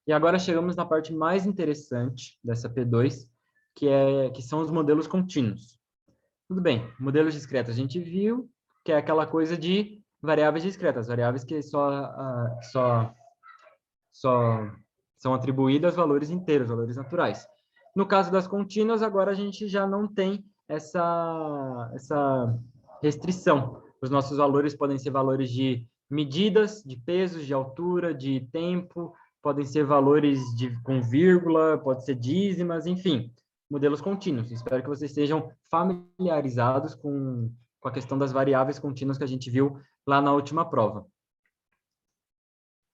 E agora chegamos na parte mais interessante dessa P2, que são os modelos contínuos. Tudo bem, modelos discretos a gente viu, que é aquela coisa de variáveis discretas, variáveis que só são atribuídas valores inteiros, valores naturais. No caso das contínuas, agora a gente já não tem essa restrição. Os nossos valores podem ser valores de medidas, de pesos, de altura, de tempo, podem ser valores com vírgula, pode ser dízimas, enfim, modelos contínuos. Espero que vocês estejam familiarizados com a questão das variáveis contínuas que a gente viu lá na última prova.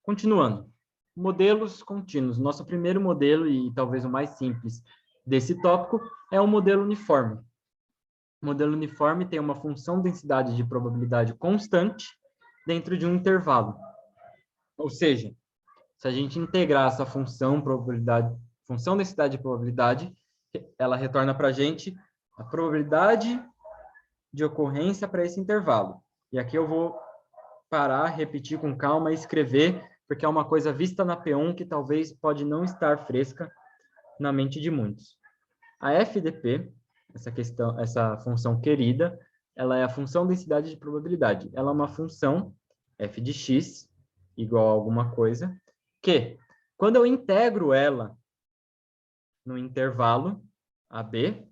Continuando. Modelos contínuos. Nosso primeiro modelo, e talvez o mais simples desse tópico, é o modelo uniforme. O modelo uniforme tem uma função densidade de probabilidade constante dentro de um intervalo. Ou seja, se a gente integrar essa função densidade de probabilidade, ela retorna para a gente a probabilidade de ocorrência para esse intervalo. E aqui eu vou parar, repetir com calma e escrever, porque é uma coisa vista na P1 que talvez pode não estar fresca na mente de muitos. A FDP, essa função querida, ela é a função densidade de probabilidade. Ela é uma função f de x igual a alguma coisa, que, quando eu integro ela no intervalo AB,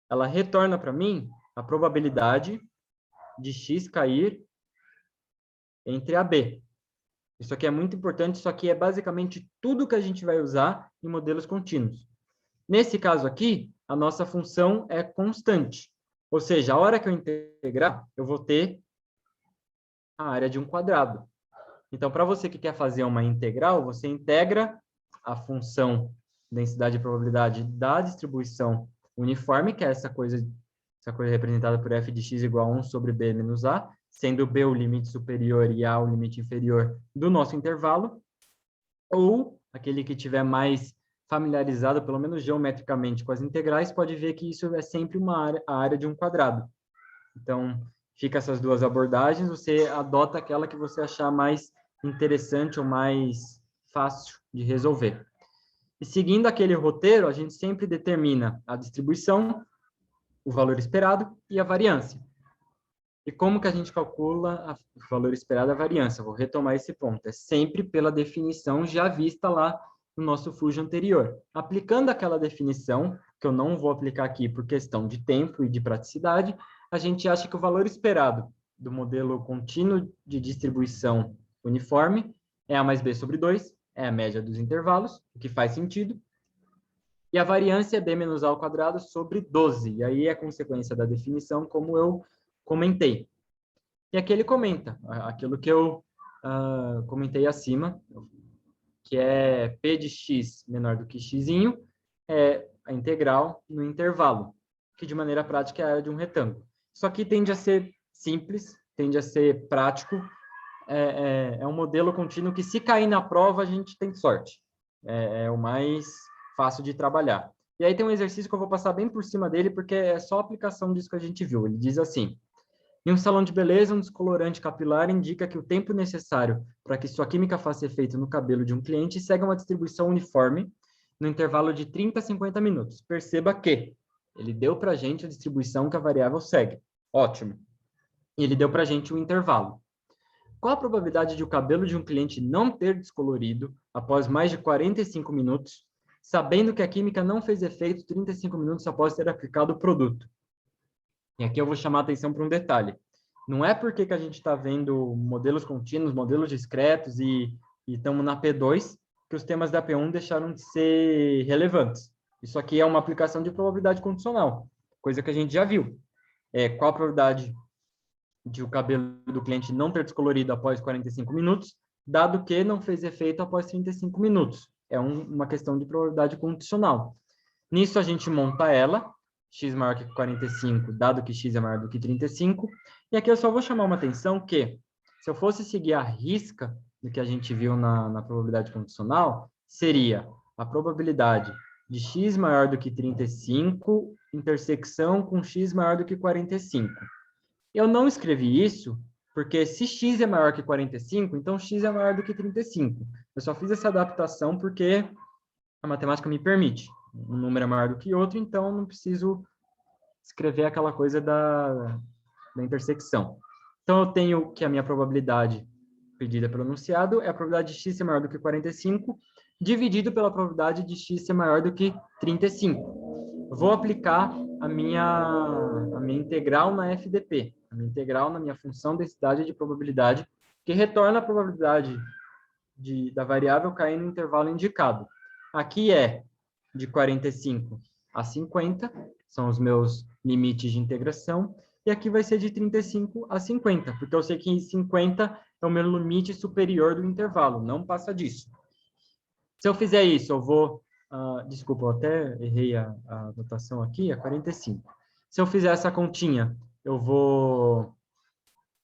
ela retorna para mim a probabilidade de x cair entre AB. Isso aqui é muito importante, isso aqui é basicamente tudo que a gente vai usar em modelos contínuos. Nesse caso aqui, a nossa função é constante. Ou seja, a hora que eu integrar, eu vou ter a área de um quadrado. Então, para você que quer fazer uma integral, você integra a função densidade e probabilidade da distribuição uniforme, que é essa coisa representada por f de x igual a 1 sobre b menos a, sendo b o limite superior e a o limite inferior do nosso intervalo, ou aquele que tiver mais familiarizado, pelo menos geometricamente, com as integrais, pode ver que isso é sempre a área de um quadrado. Então, fica essas duas abordagens, você adota aquela que você achar mais interessante ou mais fácil de resolver. E seguindo aquele roteiro, a gente sempre determina a distribuição, o valor esperado e a variância. E como que a gente calcula o valor esperado e a variância? Vou retomar esse ponto. É sempre pela definição já vista lá no nosso fluxo anterior. Aplicando aquela definição, que eu não vou aplicar aqui por questão de tempo e de praticidade, a gente acha que o valor esperado do modelo contínuo de distribuição uniforme é A mais B sobre 2, é a média dos intervalos, o que faz sentido. E a variância é B menos A ao quadrado sobre 12. E aí é consequência da definição, como eu comentei. E aqui ele comenta aquilo que eu comentei acima, que é P de x menor do que x, é a integral no intervalo, que de maneira prática é a área de um retângulo. Isso aqui tende a ser simples, tende a ser prático, é um modelo contínuo que, se cair na prova, a gente tem sorte. É o mais fácil de trabalhar. E aí tem um exercício que eu vou passar bem por cima dele, porque é só a aplicação disso que a gente viu. Ele diz assim: em um salão de beleza, um descolorante capilar indica que o tempo necessário para que sua química faça efeito no cabelo de um cliente segue uma distribuição uniforme no intervalo de 30 a 50 minutos. Perceba que ele deu para a gente a distribuição que a variável segue. Ótimo. E ele deu para a gente o intervalo. Qual a probabilidade de o cabelo de um cliente não ter descolorido após mais de 45 minutos, sabendo que a química não fez efeito 35 minutos após ter aplicado o produto? E aqui eu vou chamar a atenção para um detalhe. Não é porque que a gente está vendo modelos contínuos, modelos discretos e estamos na P2 que os temas da P1 deixaram de ser relevantes. Isso aqui é uma aplicação de probabilidade condicional, coisa que a gente já viu. Qual a probabilidade de o cabelo do cliente não ter descolorido após 45 minutos, dado que não fez efeito após 35 minutos. É uma questão de probabilidade condicional. Nisso a gente monta ela, x maior que 45, dado que x é maior do que 35. E aqui eu só vou chamar uma atenção que, se eu fosse seguir a risca do que a gente viu na probabilidade condicional, seria a probabilidade de x maior do que 35, intersecção com x maior do que 45. Eu não escrevi isso porque, se x é maior que 45, então x é maior do que 35. Eu só fiz essa adaptação porque a matemática me permite. Um número é maior do que outro, então não preciso escrever aquela coisa da intersecção. Então, eu tenho que a minha probabilidade pedida pelo enunciado é a probabilidade de x ser maior do que 45, dividido pela probabilidade de x ser maior do que 35. Vou aplicar a minha integral na FDP, a minha integral na minha função densidade de probabilidade, que retorna a probabilidade da variável cair no intervalo indicado. Aqui é de 45 a 50, são os meus limites de integração, e aqui vai ser de 35 a 50, porque eu sei que 50 é o meu limite superior do intervalo, não passa disso. Se eu fizer isso, eu vou... desculpa, eu até errei a notação aqui, é 45. Se eu fizer essa continha, eu vou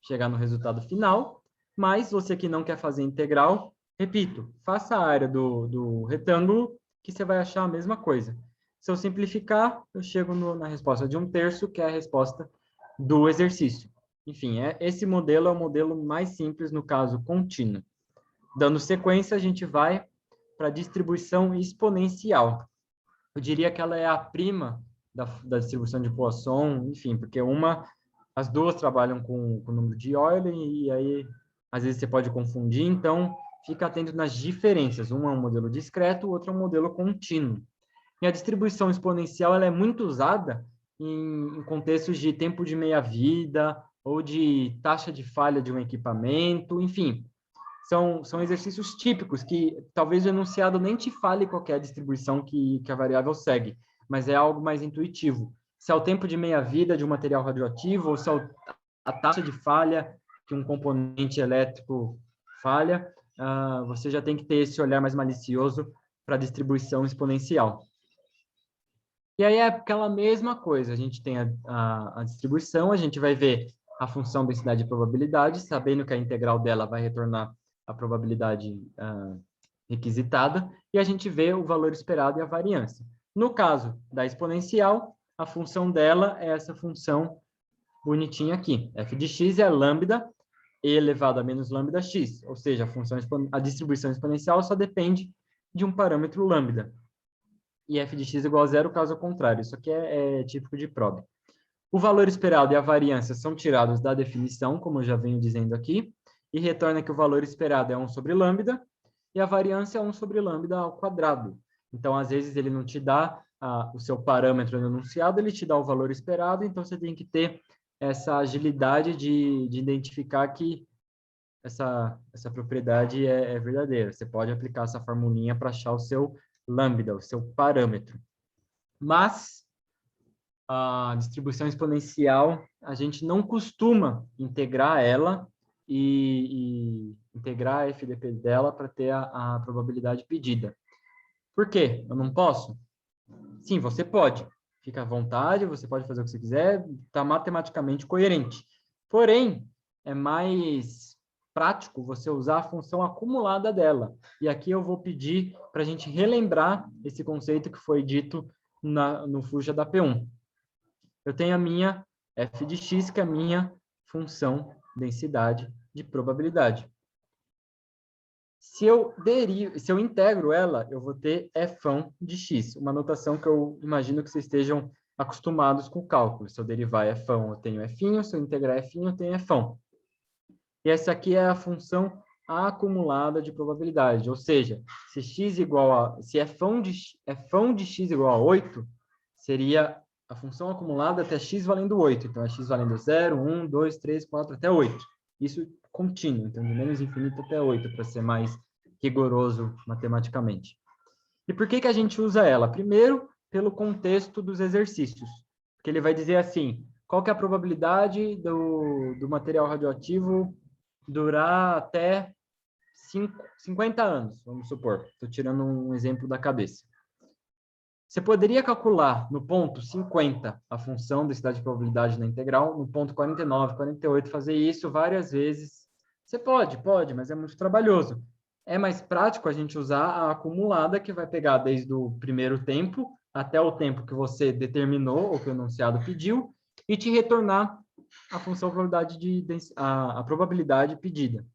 chegar no resultado final, mas você que não quer fazer integral, repito, faça a área do retângulo, que você vai achar a mesma coisa. Se eu simplificar, eu chego na resposta de 1/3, que é a resposta do exercício. Enfim, esse modelo é o modelo mais simples no caso contínuo. Dando sequência, a gente vai para a distribuição exponencial. Eu diria que ela é a prima da distribuição de Poisson, enfim, porque as duas trabalham com o número de Euler, e aí às vezes você pode confundir, então fica atento nas diferenças. Um é um modelo discreto, o outro é um modelo contínuo. E a distribuição exponencial ela é muito usada em contextos de tempo de meia-vida ou de taxa de falha de um equipamento, enfim. São exercícios típicos que talvez o enunciado nem te fale qual é a distribuição que a variável segue, mas é algo mais intuitivo. Se é o tempo de meia-vida de um material radioativo ou se é a taxa de falha que um componente elétrico falha, você já tem que ter esse olhar mais malicioso para a distribuição exponencial. E aí é aquela mesma coisa, a gente tem a distribuição, a gente vai ver a função densidade e probabilidade, sabendo que a integral dela vai retornar a probabilidade requisitada, e a gente vê o valor esperado e a variância. No caso da exponencial, a função dela é essa função bonitinha aqui. F de x é lambda e elevado a menos lambda x, ou seja, a distribuição exponencial só depende de um parâmetro lambda. E f de x igual a zero caso contrário. Isso aqui é típico de prova. O valor esperado e a variância são tirados da definição, como eu já venho dizendo aqui, e retorna que o valor esperado é 1 sobre lambda e a variância é 1 sobre lambda ao quadrado. Então, às vezes, ele não te dá o seu parâmetro no enunciado, ele te dá o valor esperado, então você tem que ter essa agilidade de identificar que essa propriedade é verdadeira. Você pode aplicar essa formulinha para achar o seu lambda, o seu parâmetro. Mas a distribuição exponencial, a gente não costuma integrar ela e integrar a FDP dela para ter a probabilidade pedida. Por quê? Eu não posso? Sim, você pode. Fica à vontade, você pode fazer o que você quiser, está matematicamente coerente. Porém, é mais prático você usar a função acumulada dela. E aqui eu vou pedir para a gente relembrar esse conceito que foi dito no Fuja da P1. Eu tenho a minha f de x, que é a minha função densidade de probabilidade. Se eu integro ela, eu vou ter f de x, uma notação que eu imagino que vocês estejam acostumados com o cálculo. Se eu derivar f, eu tenho f, se eu integrar f, eu tenho f. E essa aqui é a função acumulada de probabilidade, ou seja, se f de x igual a 8, seria a função acumulada até x valendo 8. Então, é x valendo 0, 1, 2, 3, 4, até 8. Isso contínuo, então de menos infinito até 8, para ser mais rigoroso matematicamente. E por que a gente usa ela? Primeiro, pelo contexto dos exercícios. Porque ele vai dizer assim, qual que é a probabilidade do material radioativo durar até 50 anos, vamos supor. Estou tirando um exemplo da cabeça. Você poderia calcular no ponto 50 a função densidade de probabilidade na integral, no ponto 49, 48, fazer isso várias vezes. Você pode, mas é muito trabalhoso. É mais prático a gente usar a acumulada, que vai pegar desde o primeiro tempo até o tempo que você determinou, ou que o enunciado pediu, e te retornar a função probabilidade a probabilidade pedida.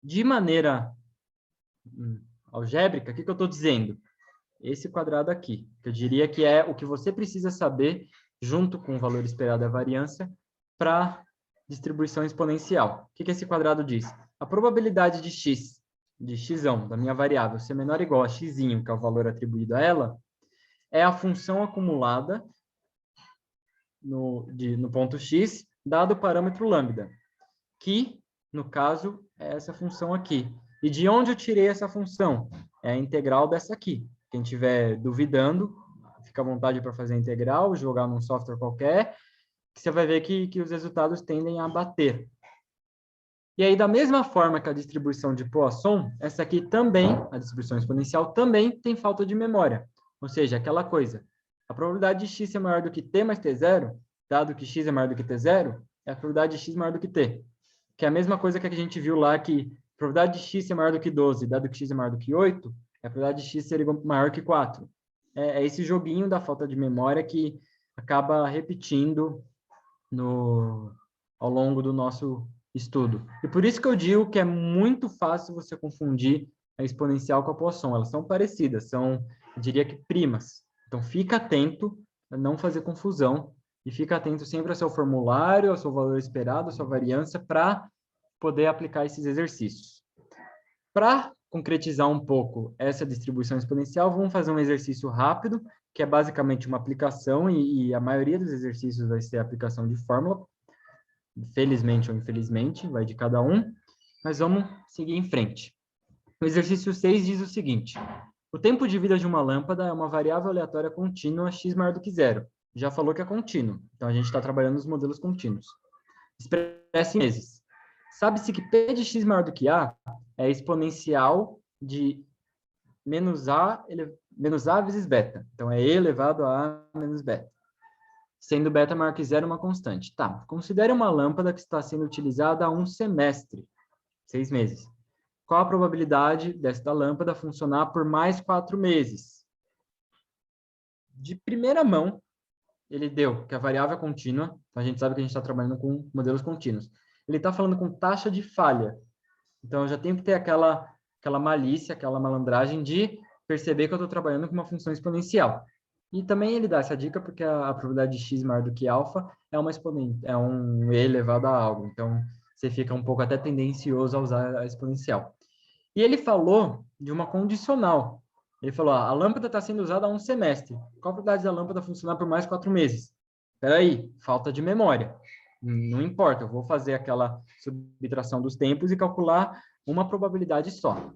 De maneira algébrica, o que eu estou dizendo? Esse quadrado aqui, que eu diria que é o que você precisa saber, junto com o valor esperado da variância, para distribuição exponencial. O que esse quadrado diz? A probabilidade de x, de x, da minha variável, ser menor ou igual a x, que é o valor atribuído a ela, é a função acumulada no ponto x, dado o parâmetro lambda, que, no caso, é essa função aqui. E de onde eu tirei essa função? É a integral dessa aqui. Quem estiver duvidando, fica à vontade para fazer a integral, jogar num software qualquer, que você vai ver que os resultados tendem a bater. E aí, da mesma forma que a distribuição de Poisson, essa aqui também, a distribuição exponencial, também tem falta de memória. Ou seja, aquela coisa. A probabilidade de x ser maior do que t mais t0, dado que x é maior do que t0, é a probabilidade de x maior do que t. Que é a mesma coisa que a gente viu lá, que a probabilidade de x ser maior do que 12, dado que x é maior do que 8, é a probabilidade de x ser maior que 4. É esse joguinho da falta de memória que acaba repetindo ao longo do nosso estudo. E por isso que eu digo que é muito fácil você confundir a exponencial com a Poisson. Elas são parecidas, são, eu diria que primas. Então, fica atento a não fazer confusão e fica atento sempre ao seu formulário, ao seu valor esperado, à sua variância, para poder aplicar esses exercícios. Para concretizar um pouco essa distribuição exponencial, vamos fazer um exercício rápido, que é basicamente uma aplicação, e a maioria dos exercícios vai ser aplicação de fórmula, felizmente ou infelizmente, vai de cada um, mas vamos seguir em frente. O exercício 6 diz o seguinte: o tempo de vida de uma lâmpada é uma variável aleatória contínua x maior do que zero. Já falou que é contínuo, então a gente está trabalhando nos modelos contínuos. Expressa em meses. Sabe-se que P de x maior do que A é exponencial de menos A vezes beta. Então, é E elevado a A menos beta. Sendo beta maior que zero uma constante. Tá, considere uma lâmpada que está sendo utilizada há um semestre, 6 meses. Qual a probabilidade desta lâmpada funcionar por mais 4 meses? De primeira mão, ele deu que a variável é contínua, então a gente sabe que a gente está trabalhando com modelos contínuos. Ele está falando com taxa de falha. Então, eu já tenho que ter aquela malícia, aquela malandragem de perceber que eu estou trabalhando com uma função exponencial. E também ele dá essa dica porque a probabilidade de x maior do que alfa é uma exponente, é um e elevado a algo. Então, você fica um pouco até tendencioso a usar a exponencial. E ele falou de uma condicional. Ele falou, a lâmpada está sendo usada há um semestre. Qual a probabilidade da lâmpada funcionar por mais 4 meses? Espera aí, falta de memória. Não importa, eu vou fazer aquela subtração dos tempos e calcular uma probabilidade só.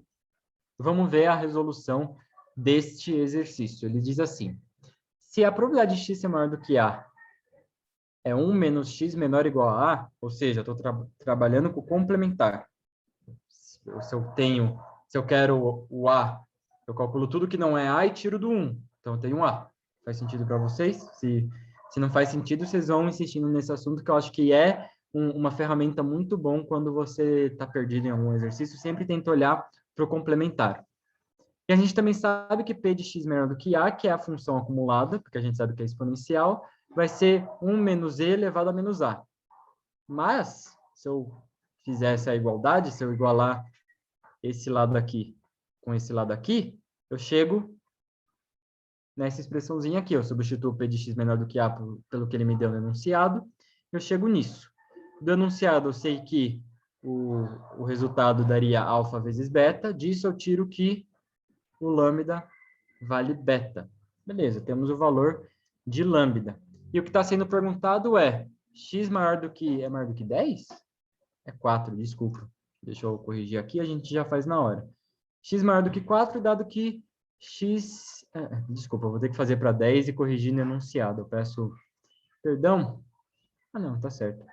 Vamos ver a resolução deste exercício. Ele diz assim: se a probabilidade de x ser maior do que A é 1 menos x menor ou igual a A, ou seja, estou trabalhando com complementar. Se eu quero o A, eu calculo tudo que não é A e tiro do 1. Então, eu tenho um A. Faz sentido para vocês? Se não faz sentido, vocês vão insistindo nesse assunto, que eu acho que é uma ferramenta muito bom quando você está perdido em algum exercício. Sempre tenta olhar para o complementar. E a gente também sabe que P de x menor do que A, que é a função acumulada, porque a gente sabe que é exponencial, vai ser 1 menos E elevado a menos A. Mas, se eu fizer essa igualdade, se eu igualar esse lado aqui com esse lado aqui, eu chego nessa expressãozinha aqui. Eu substituo P de x menor do que A pelo que ele me deu no enunciado, eu chego nisso. Do enunciado, eu sei que o resultado daria alfa vezes beta. Disso, eu tiro que o lambda vale beta. Beleza, temos o valor de lambda. E o que está sendo perguntado é, x maior do que 10? É 4, desculpa. Deixa eu corrigir aqui, a gente já faz na hora. X maior do que 4, dado que x... desculpa, vou ter que fazer para 10 e corrigir no enunciado. Eu peço perdão. Ah, não, tá certo.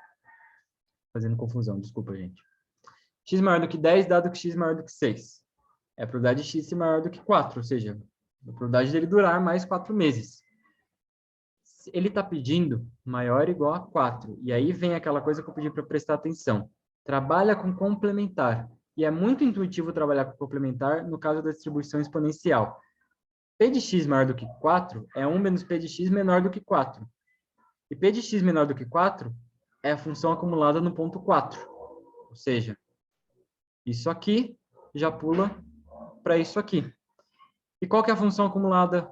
Fazendo confusão, desculpa, gente. X maior do que 10, dado que x maior do que 6. É a probabilidade de x ser maior do que 4, ou seja, a probabilidade dele durar mais 4 meses. Ele está pedindo maior ou igual a 4. E aí vem aquela coisa que eu pedi para prestar atenção. Trabalha com complementar. E é muito intuitivo trabalhar com complementar no caso da distribuição exponencial. P de x maior do que 4 é 1 menos P de x menor do que 4. E P de x menor do que 4 é a função acumulada no ponto 4. Ou seja, isso aqui já pula para isso aqui. E qual que é a função acumulada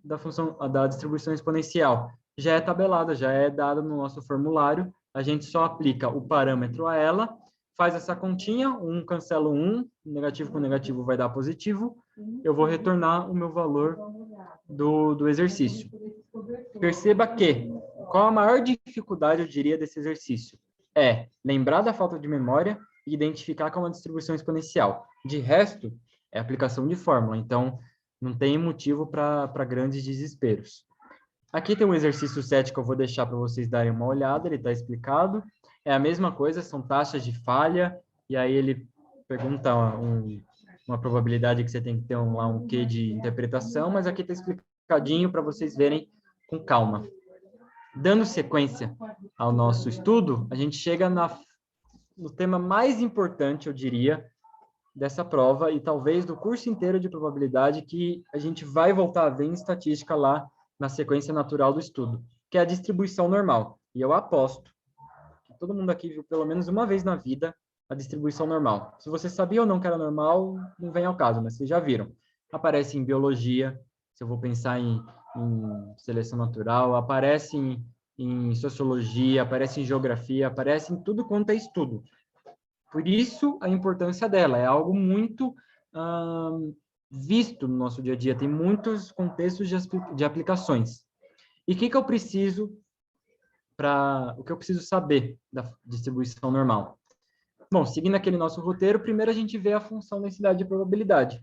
da distribuição exponencial? Já é tabelada, já é dada no nosso formulário, a gente só aplica o parâmetro a ela, faz essa continha, 1 cancela 1, negativo com negativo vai dar positivo, eu vou retornar o meu valor do exercício. Perceba que, qual a maior dificuldade, eu diria, desse exercício? É lembrar da falta de memória e identificar como uma distribuição exponencial. De resto, é aplicação de fórmula, então não tem motivo para grandes desesperos. Aqui tem um exercício 7 que eu vou deixar para vocês darem uma olhada, ele está explicado. É a mesma coisa, são taxas de falha, e aí ele pergunta uma probabilidade que você tem que ter lá um quê de interpretação, mas aqui está explicadinho para vocês verem com calma. Dando sequência ao nosso estudo, a gente chega no tema mais importante, eu diria, dessa prova e talvez do curso inteiro de probabilidade que a gente vai voltar a ver em estatística lá na sequência natural do estudo, que é a distribuição normal. E eu aposto que todo mundo aqui viu pelo menos uma vez na vida a distribuição normal. Se você sabia ou não que era normal, não vem ao caso, mas vocês já viram. Aparece em biologia, se eu vou pensar em seleção natural, aparece em sociologia, aparece em geografia, aparece em tudo quanto é estudo. Por isso, a importância dela. É algo muito visto no nosso dia a dia. Tem muitos contextos de aplicações. E o que eu preciso o que eu preciso saber da distribuição normal? Bom, seguindo aquele nosso roteiro, primeiro a gente vê a função densidade de probabilidade.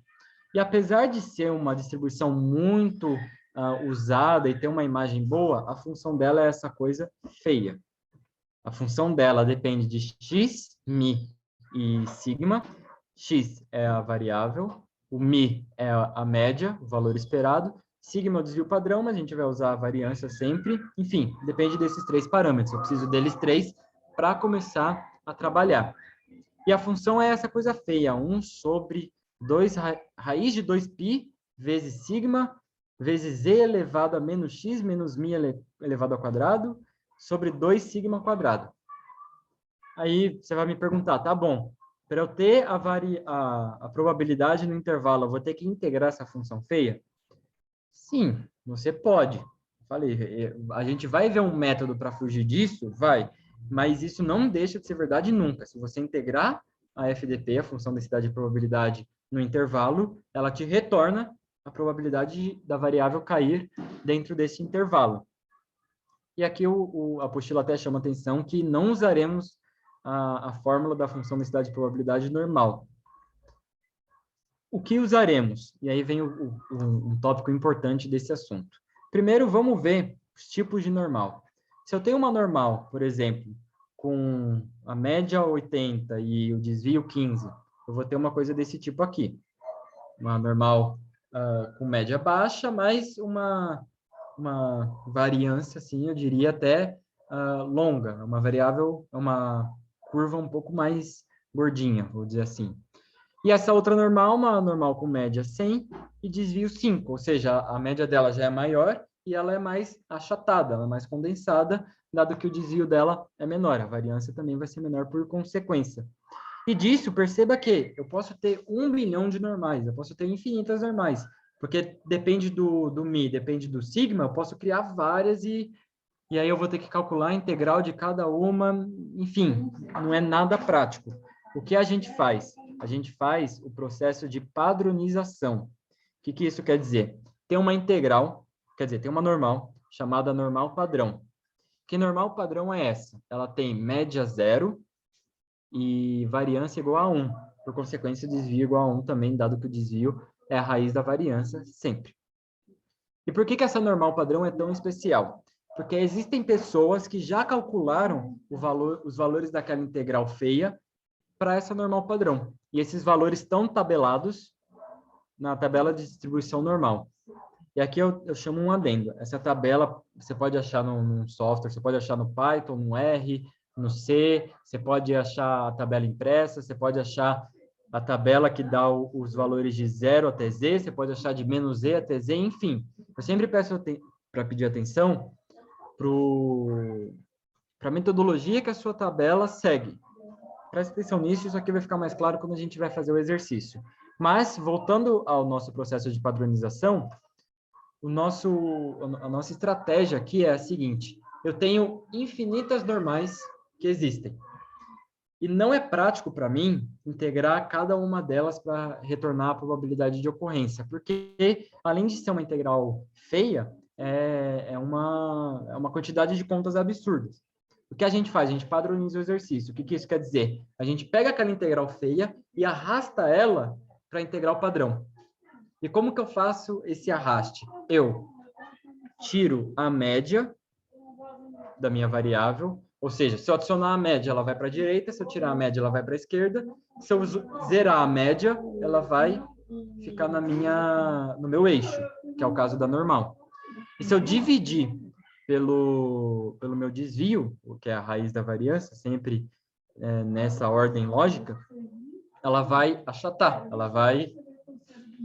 E apesar de ser uma distribuição muito usada e ter uma imagem boa, a função dela é essa coisa feia. A função dela depende de x, mi e sigma. X é a variável, o mi é a média, o valor esperado. Sigma é o desvio padrão, mas a gente vai usar a variância sempre. Enfim, depende desses 3 parâmetros. Eu preciso deles 3 para começar a trabalhar. E a função é essa coisa feia, 1 sobre 2 raiz de 2π vezes sigma vezes z elevado a menos x menos mi elevado ao quadrado sobre 2 sigma quadrado. Aí você vai me perguntar, tá bom, para eu ter a probabilidade no intervalo, eu vou ter que integrar essa função feia? Sim, você pode. Falei, a gente vai ver um método para fugir disso? Vai. Mas isso não deixa de ser verdade nunca. Se você integrar a FDP, a função densidade de probabilidade, no intervalo, ela te retorna a probabilidade da variável cair dentro desse intervalo. E aqui a apostila até chama atenção que não usaremos a fórmula da função densidade de probabilidade normal. O que usaremos? E aí vem um tópico importante desse assunto. Primeiro, vamos ver os tipos de normal. Se eu tenho uma normal, por exemplo, com a média 80 e o desvio 15, eu vou ter uma coisa desse tipo aqui. Uma normal com média baixa, mais uma variância, assim, eu diria até longa, uma variável, uma curva um pouco mais gordinha, vou dizer assim. E essa outra normal, uma normal com média 100 e desvio 5, ou seja, a média dela já é maior e ela é mais achatada, ela é mais condensada, dado que o desvio dela é menor, a variância também vai ser menor por consequência. E disso, perceba que eu posso ter 1 milhão de normais, eu posso ter infinitas normais, porque depende do mi, depende do sigma, eu posso criar várias e aí eu vou ter que calcular a integral de cada uma, enfim, não é nada prático. O que a gente faz? A gente faz o processo de padronização. O que isso quer dizer? Tem uma integral, quer dizer, tem uma normal, chamada normal padrão. Que normal padrão é essa? Ela tem média 0 e variância igual a 1. Por consequência, desvio igual a 1 também, dado que o desvio é a raiz da variância sempre. E por que essa normal padrão é tão especial? Porque existem pessoas que já calcularam os valores daquela integral feia para essa normal padrão. E esses valores estão tabelados na tabela de distribuição normal. E aqui eu chamo um adendo. Essa tabela você pode achar num software, você pode achar no Python, no R, no C, você pode achar a tabela impressa, você pode achar a tabela que dá os valores de 0 até Z, você pode achar de menos Z até Z, enfim. Eu sempre peço para pedir atenção para a metodologia que a sua tabela segue. Presta atenção nisso, isso aqui vai ficar mais claro quando a gente vai fazer o exercício. Mas, voltando ao nosso processo de padronização, a nossa estratégia aqui é a seguinte: eu tenho infinitas normais que existem. E não é prático para mim integrar cada uma delas para retornar a probabilidade de ocorrência, porque, além de ser uma integral feia, é uma quantidade de contas absurdas. O que a gente faz? A gente padroniza o exercício. O que isso quer dizer? A gente pega aquela integral feia e arrasta ela para a integral padrão. E como que eu faço esse arraste? Eu tiro a média da minha variável, ou seja, se eu adicionar a média, ela vai para a direita, se eu tirar a média, ela vai para a esquerda, se eu zerar a média, ela vai ficar no meu eixo, que é o caso da normal. E se eu dividir pelo meu desvio, o que é a raiz da variância, sempre nessa ordem lógica, ela vai achatar, ela vai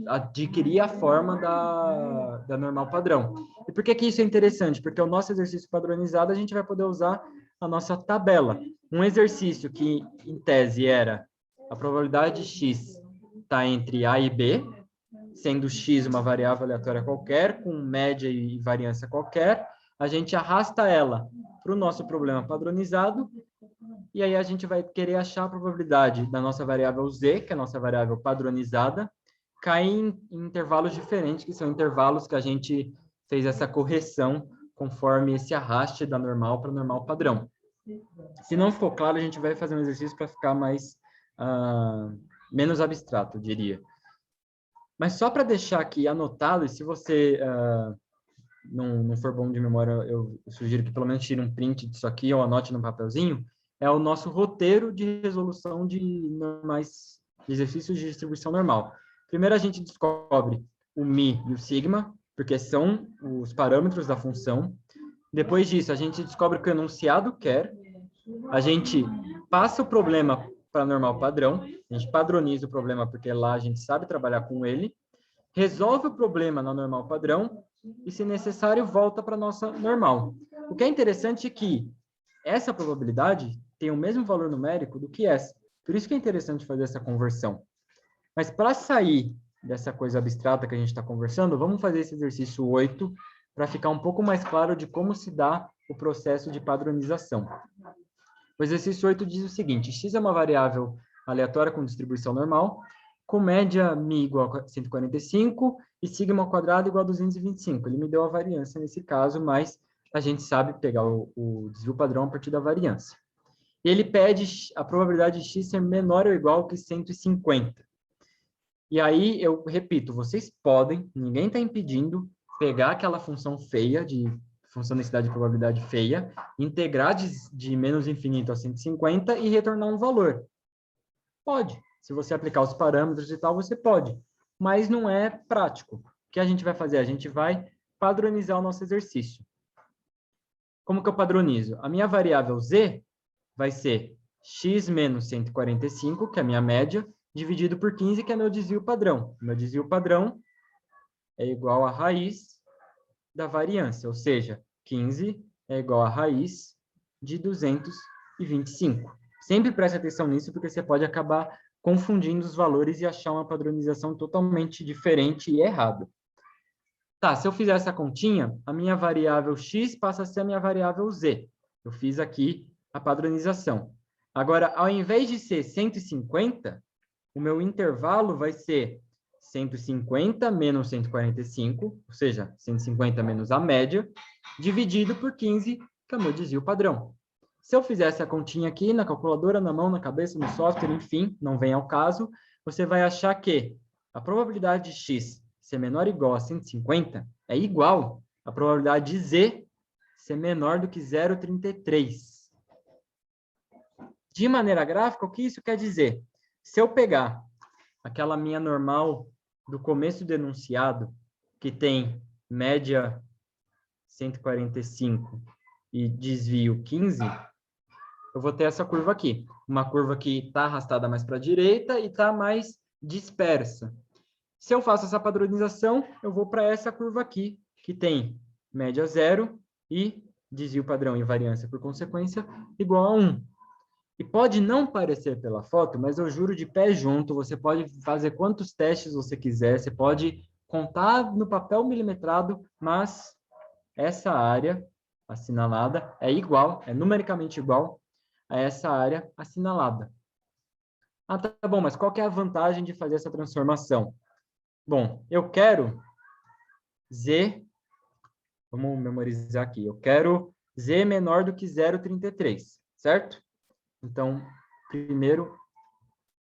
adquirir a forma da normal padrão. E por que isso é interessante? Porque o nosso exercício padronizado, a gente vai poder usar a nossa tabela. Um exercício que, em tese, era a probabilidade de x está entre A e B, sendo x uma variável aleatória qualquer, com média e variância qualquer, a gente arrasta ela para o nosso problema padronizado, e aí a gente vai querer achar a probabilidade da nossa variável z, que é a nossa variável padronizada, cair em intervalos diferentes, que são intervalos que a gente fez essa correção conforme esse arraste da normal para normal padrão. Se não ficou claro, a gente vai fazer um exercício para ficar menos abstrato, eu diria. Mas só para deixar aqui anotado, e se você não for bom de memória, eu sugiro que pelo menos tire um print disso aqui ou anote no papelzinho, é o nosso roteiro de resolução de normais, de exercícios de distribuição normal. Primeiro a gente descobre o mi e o sigma, porque são os parâmetros da função. Depois disso, a gente descobre o que o enunciado quer. A gente passa o problema para normal padrão. A gente padroniza o problema, porque lá a gente sabe trabalhar com ele. Resolve o problema na normal padrão e, se necessário, volta para a nossa normal. O que é interessante é que essa probabilidade tem o mesmo valor numérico do que essa. Por isso que é interessante fazer essa conversão. Mas para sair dessa coisa abstrata que a gente está conversando, vamos fazer esse exercício 8 para ficar um pouco mais claro de como se dá o processo de padronização. O exercício 8 diz o seguinte: x é uma variável aleatória com distribuição normal, com média mi igual a 145 e sigma ao quadrado igual a 225. Ele me deu a variância nesse caso, mas a gente sabe pegar o desvio padrão a partir da variância. E ele pede a probabilidade de x ser menor ou igual que 150. E aí, eu repito, vocês podem, ninguém está impedindo, pegar aquela função feia, de função densidade de probabilidade feia, integrar de menos infinito a 150 e retornar um valor. Pode. Se você aplicar os parâmetros e tal, você pode. Mas não é prático. O que a gente vai fazer? A gente vai padronizar o nosso exercício. Como que eu padronizo? A minha variável z vai ser x menos 145, que é a minha média, dividido por 15, que é meu desvio padrão. Meu desvio padrão é igual à raiz da variância, ou seja, 15 é igual à raiz de 225. Sempre preste atenção nisso, porque você pode acabar confundindo os valores e achar uma padronização totalmente diferente e errada. Tá, se eu fizer essa continha, a minha variável x passa a ser a minha variável z. Eu fiz aqui a padronização. Agora, ao invés de ser 150, o meu intervalo vai ser 150 menos 145, ou seja, 150 menos a média, dividido por 15, que é o meu desvio padrão. Se eu fizer essa continha aqui, na calculadora, na mão, na cabeça, no software, enfim, não vem ao caso, você vai achar que a probabilidade de x ser menor ou igual a 150 é igual à probabilidade de z ser menor do que 0,33. De maneira gráfica, o que isso quer dizer? Se eu pegar aquela minha normal do começo do enunciado, que tem média 145 e desvio 15, eu vou ter essa curva aqui. Uma curva que está arrastada mais para a direita e está mais dispersa. Se eu faço essa padronização, eu vou para essa curva aqui, que tem média 0 e desvio padrão e variância, por consequência, igual a 1. E pode não parecer pela foto, mas eu juro de pé junto, você pode fazer quantos testes você quiser, você pode contar no papel milimetrado, mas essa área assinalada é igual, é numericamente igual a essa área assinalada. Ah, tá bom, mas qual que é a vantagem de fazer essa transformação? Bom, eu quero Z, vamos memorizar aqui, eu quero Z menor do que 0,33, certo? Então, primeiro,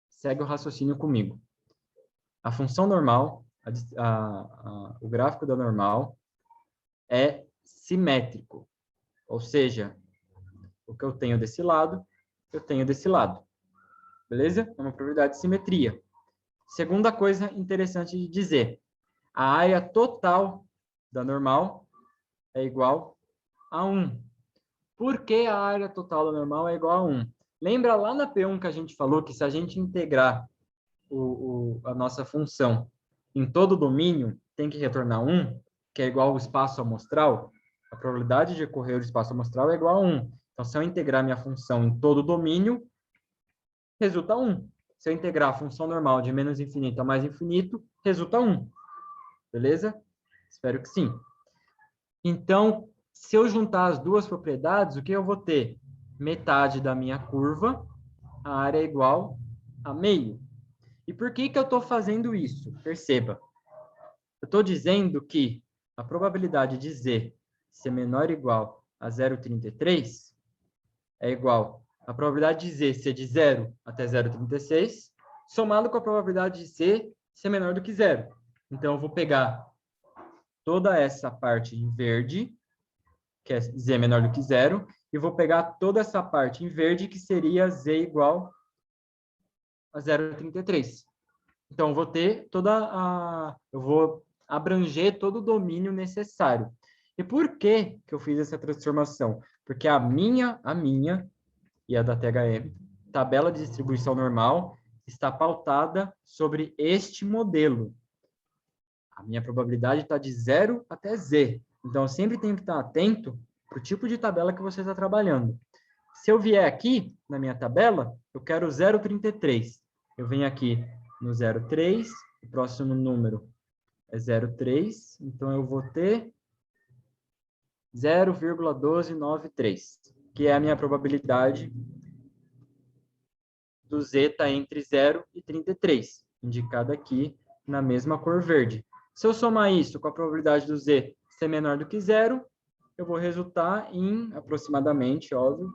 segue o raciocínio comigo. A função normal, o gráfico da normal, é simétrico. Ou seja, o que eu tenho desse lado, eu tenho desse lado. Beleza? É uma propriedade de simetria. Segunda coisa interessante de dizer, a área total da normal é igual a 1. Por que a área total da normal é igual a 1? Lembra lá na P1 que a gente falou que se a gente integrar a nossa função em todo o domínio, tem que retornar 1, que é igual ao espaço amostral? A probabilidade de ocorrer o espaço amostral é igual a 1. Então, se eu integrar minha função em todo o domínio, resulta 1. Se eu integrar a função normal de menos infinito a mais infinito, resulta 1. Beleza? Espero que sim. Então, se eu juntar as duas propriedades, o que eu vou ter? Metade da minha curva, a área é igual a meio. E por que que eu estou fazendo isso? Perceba. Eu estou dizendo que a probabilidade de Z ser menor ou igual a 0,33 é igual à probabilidade de Z ser de 0 até 0,36, somado com a probabilidade de Z ser menor do que 0. Então, eu vou pegar toda essa parte em verde, que é Z menor do que 0, e vou pegar toda essa parte em verde, que seria Z igual a 0,33. Então, eu vou ter eu vou abranger todo o domínio necessário. E por que que eu fiz essa transformação? Porque a minha e a da THM, tabela de distribuição normal, está pautada sobre este modelo. A minha probabilidade está de 0 até Z. Então, eu sempre tenho que estar atento para o tipo de tabela que você está trabalhando. Se eu vier aqui na minha tabela, eu quero 0,33. Eu venho aqui no 0,3, o próximo número é 0,3, então eu vou ter 0,1293, que é a minha probabilidade do Z estar entre 0 e 33, indicada aqui na mesma cor verde. Se eu somar isso com a probabilidade do Z ser menor do que 0, eu vou resultar em aproximadamente, óbvio,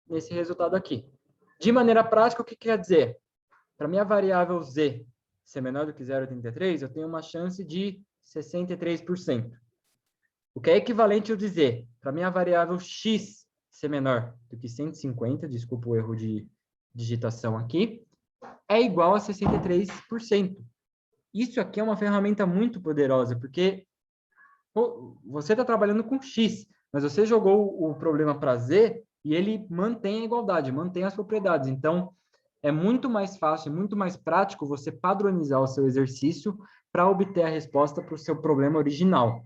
nesse resultado aqui. De maneira prática, o que quer dizer? Para minha variável Z ser menor do que 0,33, eu tenho uma chance de 63%. O que é equivalente a eu dizer, para minha variável X ser menor do que 150, desculpa o erro de digitação aqui, é igual a 63%. Isso aqui é uma ferramenta muito poderosa, porque você está trabalhando com X, mas você jogou o problema para Z e ele mantém a igualdade, mantém as propriedades. Então, é muito mais fácil, muito mais prático você padronizar o seu exercício para obter a resposta para o seu problema original.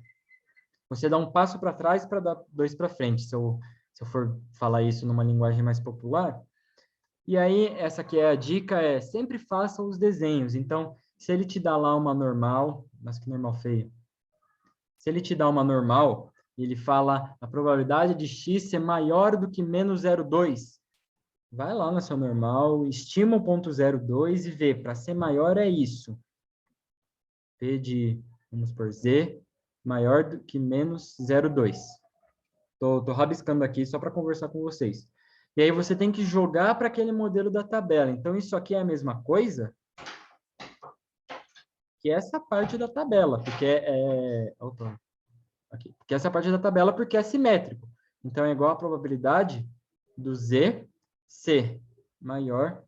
Você dá um passo para trás para dar dois para frente, se eu for falar isso numa linguagem mais popular. E aí, essa aqui é a dica, sempre faça os desenhos. Então, se ele te dá lá uma normal, mas que normal feia. Se ele te dá uma normal, e ele fala a probabilidade de x ser maior do que menos 0,2, vai lá na sua normal, estima o ponto 0,2 e vê, para ser maior é isso. P de, vamos por Z, maior do que menos 0,2. Tô rabiscando aqui só para conversar com vocês. E aí você tem que jogar para aquele modelo da tabela. Então, isso aqui é a mesma coisa que essa parte da tabela, porque opa, aqui, porque essa parte da tabela porque é simétrico. Então, é igual a probabilidade do Z ser maior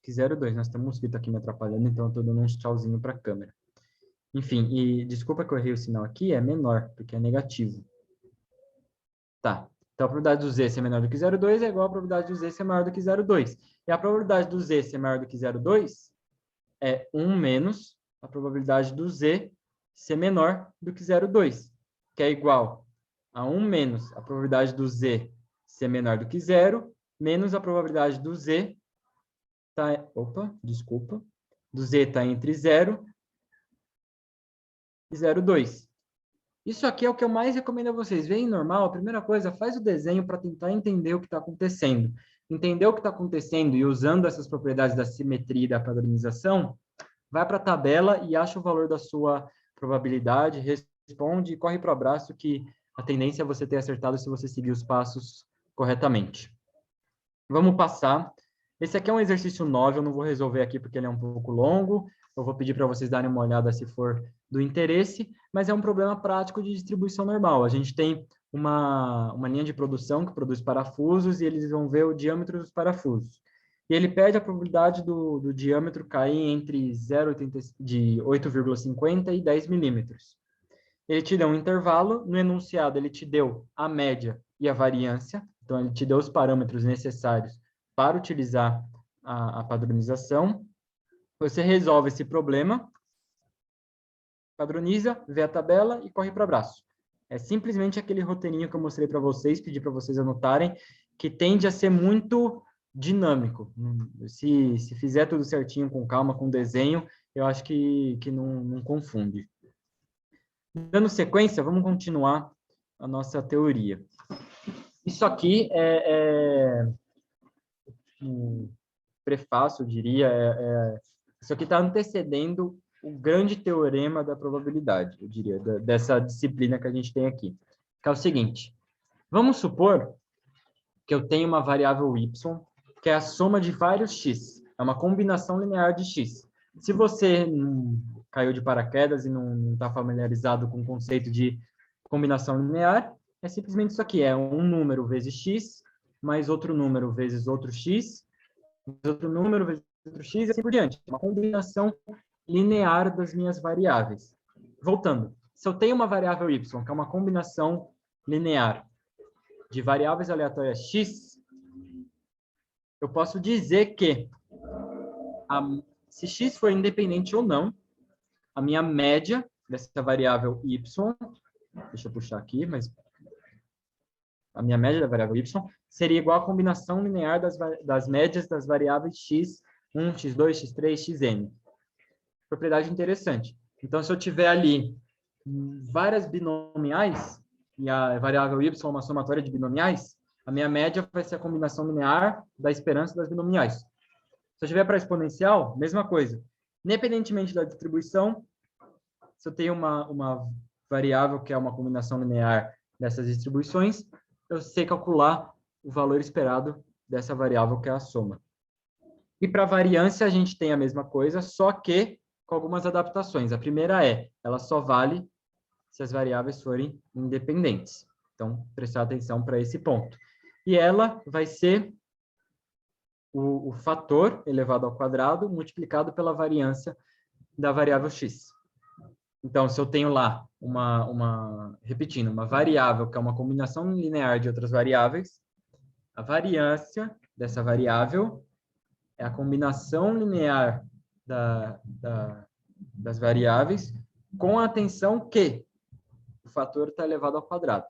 que 0,2. Nós temos um mosquito aqui me atrapalhando, então eu estou dando um tchauzinho para a câmera. Enfim, e desculpa que eu errei o sinal aqui, é menor, porque é negativo. Tá. Então, a probabilidade do Z ser menor do que 0,2 é igual à probabilidade do Z ser maior do que 0,2. E a probabilidade do Z ser maior do que 0,2 é 1 menos a probabilidade do Z ser menor do que 0,2, que é igual a 1 menos a probabilidade do Z ser menor do que 0 menos a probabilidade do Z tá, do Z está entre 0 e 0,2. Isso aqui é o que eu mais recomendo a vocês. Veem normal, a primeira coisa, faz o desenho para tentar entender o que está acontecendo. Entender o que está acontecendo e usando essas propriedades da simetria e da padronização, vai para a tabela e acha o valor da sua probabilidade, responde e corre para o abraço, que a tendência é você ter acertado se você seguir os passos corretamente. Vamos passar. Esse aqui é um exercício 9, eu não vou resolver aqui porque ele é um pouco longo. Eu vou pedir para vocês darem uma olhada se for do interesse, mas é um problema prático de distribuição normal. A gente tem uma linha de produção que produz parafusos e eles vão ver o diâmetro dos parafusos. E ele pede a probabilidade do diâmetro cair entre 8,50 e 10 milímetros. Ele te deu um intervalo, no enunciado ele te deu a média e a variância, então ele te deu os parâmetros necessários para utilizar a padronização. Você resolve esse problema, padroniza, vê a tabela e corre para o abraço. É simplesmente aquele roteirinho que eu mostrei para vocês, pedi para vocês anotarem, que tende a ser muito dinâmico. Se fizer tudo certinho, com calma, com desenho, eu acho que não confunde. Dando sequência, vamos continuar a nossa teoria. Isso aqui é um prefácio, eu diria, isso aqui está antecedendo o grande teorema da probabilidade, eu diria, dessa disciplina que a gente tem aqui. Que é o seguinte, vamos supor que eu tenho uma variável y, que é a soma de vários x, é uma combinação linear de x. Se você caiu de paraquedas e não está familiarizado com o conceito de combinação linear, é simplesmente isso aqui, é um número vezes x, mais outro número vezes outro x, mais outro número vezes outro x, e assim por diante. Uma combinação linear das minhas variáveis. Voltando, se eu tenho uma variável y, que é uma combinação linear de variáveis aleatórias x, eu posso dizer que se x for independente ou não, a minha média dessa variável y, deixa eu puxar aqui, mas a minha média da variável y seria igual à combinação linear das médias das variáveis x1, x2, x3, xn. Propriedade interessante. Então, se eu tiver ali várias binomiais, e a variável y é uma somatória de binomiais, a minha média vai ser a combinação linear da esperança das binomiais. Se eu tiver para exponencial, mesma coisa. Independentemente da distribuição, se eu tenho uma variável que é uma combinação linear dessas distribuições, eu sei calcular o valor esperado dessa variável que é a soma. E para variância, a gente tem a mesma coisa, só que com algumas adaptações. A primeira ela só vale se as variáveis forem independentes. Então, prestar atenção para esse ponto. E ela vai ser o fator elevado ao quadrado multiplicado pela variância da variável x. Então, se eu tenho lá repetindo, uma variável que é uma combinação linear de outras variáveis, a variância dessa variável é a combinação linear das variáveis, com a atenção que o fator está elevado ao quadrado.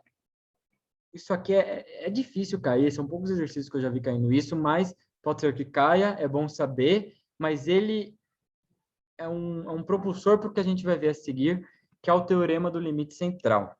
Isso aqui é difícil cair, são poucos exercícios que eu já vi caindo isso, mas pode ser que caia, é bom saber, mas ele é um propulsor para o que a gente vai ver a seguir, que é o teorema do limite central.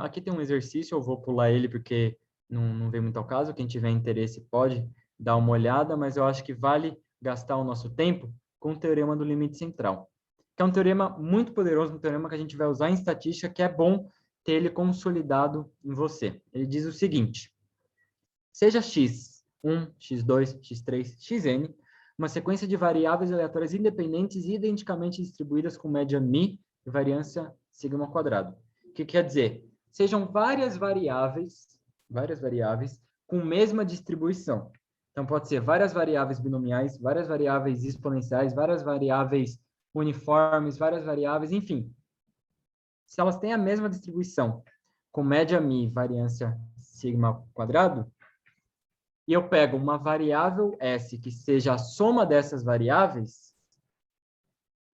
Aqui tem um exercício, eu vou pular ele porque não vem muito ao caso, quem tiver interesse pode dar uma olhada, mas eu acho que vale gastar o nosso tempo com o teorema do limite central, que é um teorema muito poderoso, um teorema que a gente vai usar em estatística, que é bom ter ele consolidado em você. Ele diz o seguinte: seja x1, x2, x3, xn, uma sequência de variáveis aleatórias independentes e identicamente distribuídas com média μ e variância sigma ao quadrado. O que quer dizer? Sejam várias variáveis com mesma distribuição. Então, pode ser várias variáveis binomiais, várias variáveis exponenciais, várias variáveis uniformes, várias variáveis, enfim. Se elas têm a mesma distribuição, com média μ e variância sigma ao quadrado, e eu pego uma variável S que seja a soma dessas variáveis,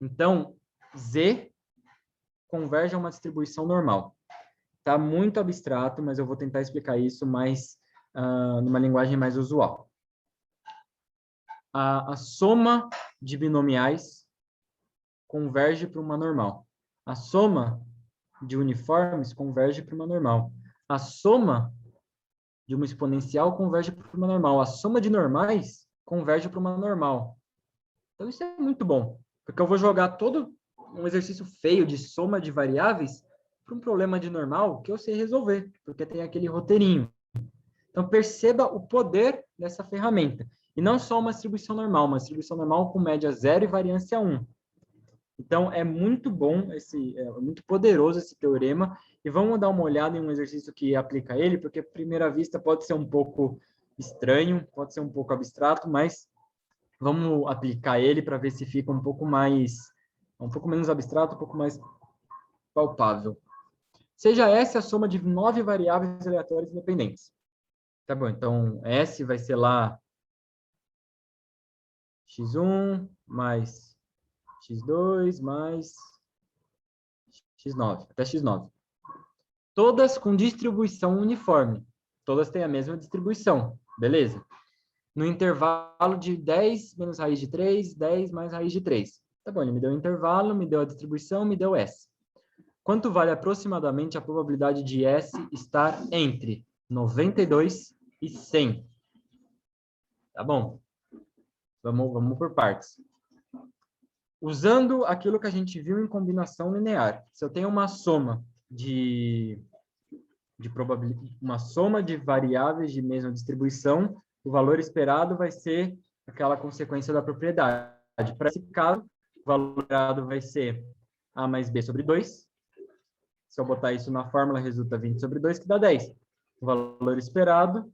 então, Z converge a uma distribuição normal. Está muito abstrato, mas eu vou tentar explicar isso mais numa linguagem mais usual. A soma de binomiais converge para uma normal. A soma de uniformes converge para uma normal. A soma de uma exponencial converge para uma normal. A soma de normais converge para uma normal. Então, isso é muito bom, porque eu vou jogar todo um exercício feio de soma de variáveis para um problema de normal que eu sei resolver, porque tem aquele roteirinho. Então, perceba o poder dessa ferramenta. E não só uma distribuição normal com média 0 e variância 1. Então, é muito bom, é muito poderoso esse teorema. E vamos dar uma olhada em um exercício que aplica ele, porque, à primeira vista, pode ser um pouco estranho, pode ser um pouco abstrato, mas vamos aplicar ele para ver se fica um pouco menos abstrato, um pouco mais palpável. Seja S a soma de 9 variáveis aleatórias independentes. Tá bom, então S vai ser lá x1 mais x2 mais x9, até x9. Todas com distribuição uniforme. Todas têm a mesma distribuição, beleza? No intervalo de 10 menos raiz de 3, 10 mais raiz de 3. Tá bom, ele me deu o intervalo, me deu a distribuição, me deu S. Quanto vale aproximadamente a probabilidade de S estar entre 92 e 100? Tá bom. Vamos por partes. Usando aquilo que a gente viu em combinação linear, se eu tenho uma soma de uma soma de variáveis de mesma distribuição, o valor esperado vai ser aquela consequência da propriedade. Para esse caso, o valor esperado vai ser A mais B sobre 2. Se eu botar isso na fórmula, resulta 20 sobre 2, que dá 10. O valor esperado,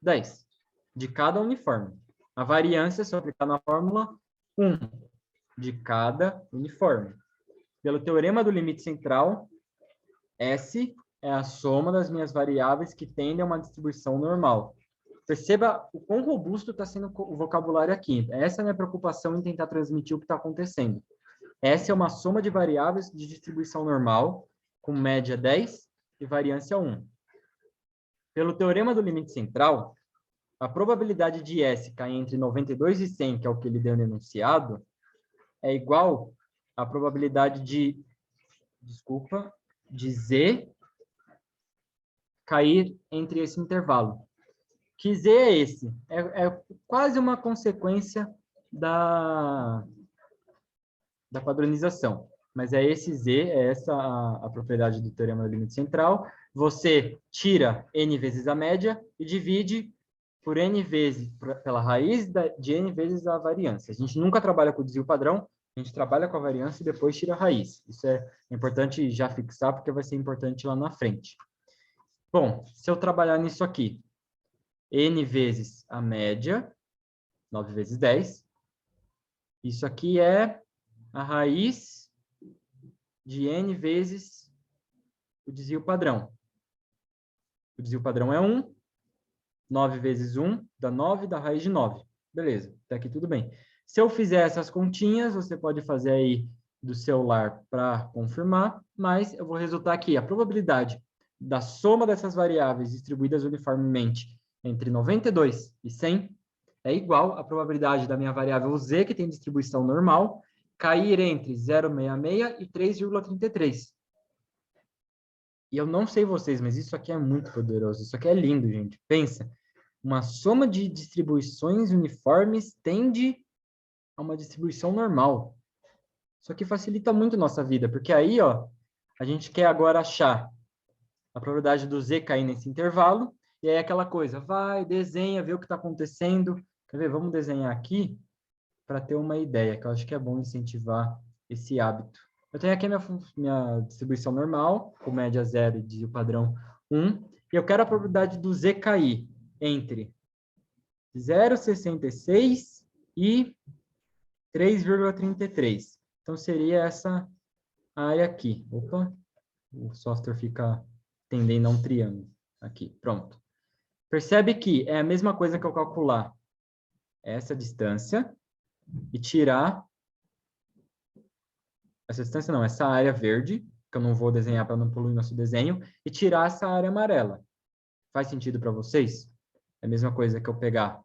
10. De cada uniforme. A variância, se eu aplicar na fórmula, 1 de cada uniforme. Pelo teorema do limite central, S é a soma das minhas variáveis que tendem a uma distribuição normal. Perceba o quão robusto está sendo o vocabulário aqui. Essa é a minha preocupação em tentar transmitir o que está acontecendo. S é uma soma de variáveis de distribuição normal, com média 10 e variância 1. Pelo teorema do limite central, a probabilidade de S cair entre 92 e 100, que é o que ele deu no enunciado, é igual à probabilidade de Z cair entre esse intervalo. Que Z é esse? É quase uma consequência da padronização. Mas é esse Z, é essa a propriedade do teorema do limite central. Você tira n vezes a média e divide por n vezes, pela raiz de n vezes a variância. A gente nunca trabalha com o desvio padrão, a gente trabalha com a variância e depois tira a raiz. Isso é importante já fixar, porque vai ser importante lá na frente. Bom, se eu trabalhar nisso aqui, n vezes a média, 9 vezes 10, isso aqui é a raiz de n vezes o desvio padrão. O desvio padrão é 1, 9 vezes 1 dá 9, dá raiz de 9. Beleza, até aqui tudo bem. Se eu fizer essas continhas, você pode fazer aí do celular para confirmar, mas eu vou resultar aqui. A probabilidade da soma dessas variáveis distribuídas uniformemente entre 92 e 100 é igual à probabilidade da minha variável z, que tem distribuição normal, cair entre 0,66 e 3,33. E eu não sei vocês, mas isso aqui é muito poderoso. Isso aqui é lindo, gente. Pensa, uma soma de distribuições uniformes tende a uma distribuição normal. Isso aqui facilita muito a nossa vida, porque aí, ó, a gente quer agora achar a probabilidade do z cair nesse intervalo, e aí aquela coisa, vai, desenha, vê o que está acontecendo. Quer ver? Vamos desenhar aqui para ter uma ideia, que eu acho que é bom incentivar esse hábito. Eu tenho aqui a minha distribuição normal, com média 0 e desvio padrão 1, e eu quero a probabilidade do z cair entre 0,66 e 3,33. Então, seria essa área aqui. Opa, o software fica tendendo a um triângulo. Aqui, pronto. Percebe que é a mesma coisa que eu calcular essa distância e tirar essa distância não, essa área verde, que eu não vou desenhar para não poluir nosso desenho, e tirar essa área amarela. Faz sentido para vocês? É a mesma coisa que eu pegar,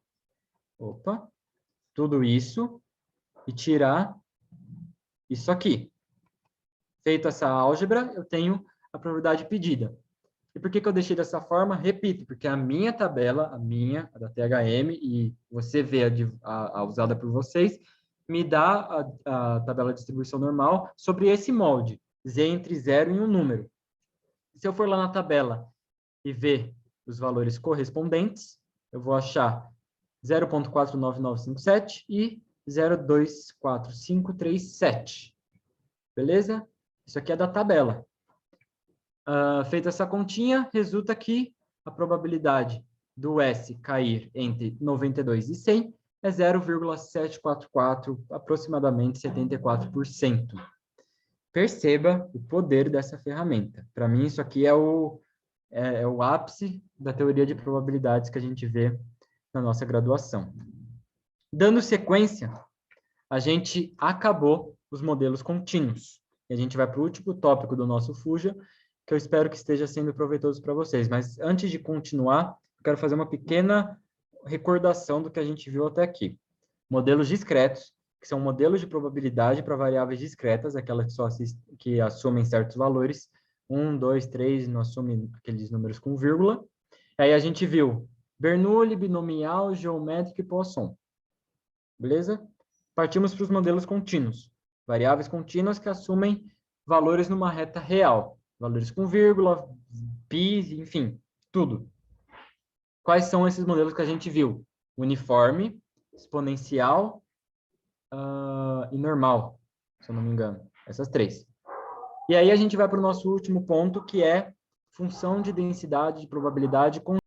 tudo isso e tirar isso aqui. Feito essa álgebra, eu tenho a probabilidade pedida. E por que eu deixei dessa forma? Repito, porque a minha tabela, a da THM, e você vê a usada por vocês, me dá a tabela de distribuição normal sobre esse molde, z entre 0 e um número. Se eu for lá na tabela e ver os valores correspondentes, eu vou achar 0,49957 e 0,24537. Beleza? Isso aqui é da tabela. Feita essa continha, resulta que a probabilidade do S cair entre 92 e 100 é 0,744, aproximadamente 74%. Perceba o poder dessa ferramenta. Para mim, isso aqui é o ápice da teoria de probabilidades que a gente vê na nossa graduação. Dando sequência, a gente acabou os modelos contínuos. E a gente vai para o último tópico do nosso Fuja, que eu espero que esteja sendo proveitoso para vocês. Mas antes de continuar, eu quero fazer uma pequena recordação do que a gente viu até aqui. Modelos discretos, que são modelos de probabilidade para variáveis discretas, aquelas que assumem certos valores, 1, 2, 3, não assumem aqueles números com vírgula. Aí a gente viu Bernoulli, binomial, geométrico e Poisson. Beleza? Partimos para os modelos contínuos. Variáveis contínuas que assumem valores numa reta real. Valores com vírgula, pi, enfim, tudo. Quais são esses modelos que a gente viu? Uniforme, exponencial e normal, se eu não me engano. Essas três. E aí a gente vai para o nosso último ponto, que é função de densidade de probabilidade com